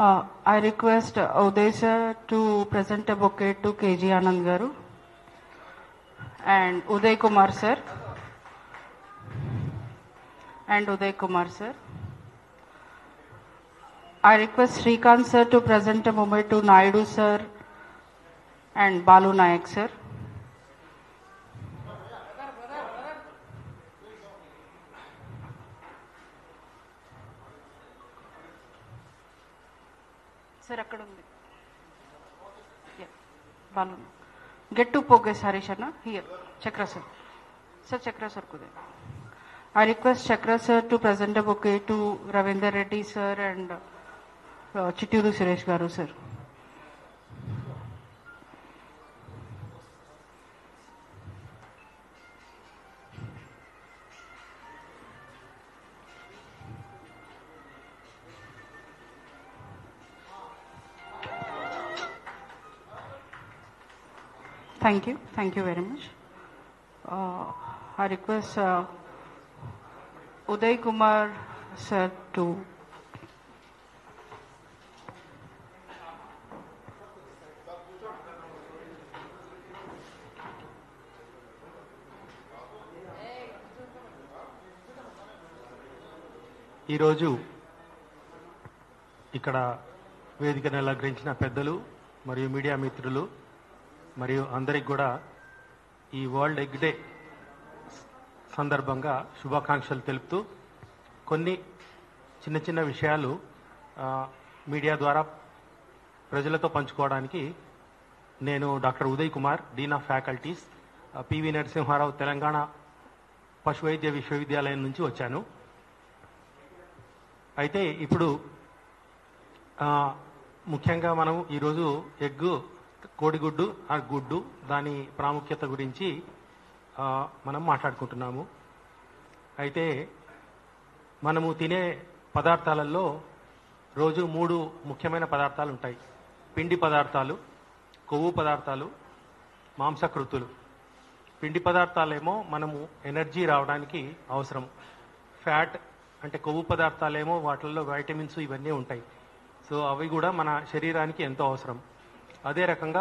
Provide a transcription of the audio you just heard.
I request Uday sir to present a bouquet to KG Anand Garu and Uday Kumar sir. I request Srikanth sir to present a bouquet to Naidu sir and Balu Nayak sir. Sir, akkadundi. Yeah, Balu. Get to Poges Harishana. Here, Chakra sir. Sir, Chakra sir kude. I request Chakra sir to present a bouquet to Ravindra Reddy sir and Chitturu Suresh Garu sir. Thank you very much. I request Uday Kumar sir to ఈరోజు ఇక్కడ వేదికను అలంకరించిన పెద్దలు మరియు media మిత్రులు మరియు అందరికి కూడా ఈ వరల్డ్ ఎగ్ డే సందర్భంగా శుభాకాంక్షలు తెలుపుతూ కొన్ని చిన్న చిన్న విషయాలు మీడియా ద్వారా ప్రజలతో పంచుకోవడానికి నేను doctor Uday Kumar dean of faculties PV Narasimharao Telangana పశువైద్య విశ్వవిద్యాలయం నుంచి వచ్చాను. అయితే ఇప్పుడు ముఖ్యంగా మనం ఈరోజు ఎగ్గు కోడిగుడ్డు ఆ గుడ్డు దాని ప్రాముఖ్యత గురించి మనం మాట్లాడుకుంటున్నాము. అయితే మనము తినే పదార్థాలలో రోజు 3 ముఖ్యమైన పదార్థాలు ఉంటాయి. పిండి పదార్థాలు, కొవ్వు పదార్థాలు, మాంసకృతులు. పిండి పదార్థాలేమో మనము ఎనర్జీ రావడానికి అవసరం. ఫ్యాట్ అంటే కొవ్వు పదార్థాలేమో వాటిల్లో వైటమిన్స్ ఇవన్నీ ఉంటాయి. సో అవి కూడా మన శరీరానికి ఎంతో అవసరం. అదే రకంగా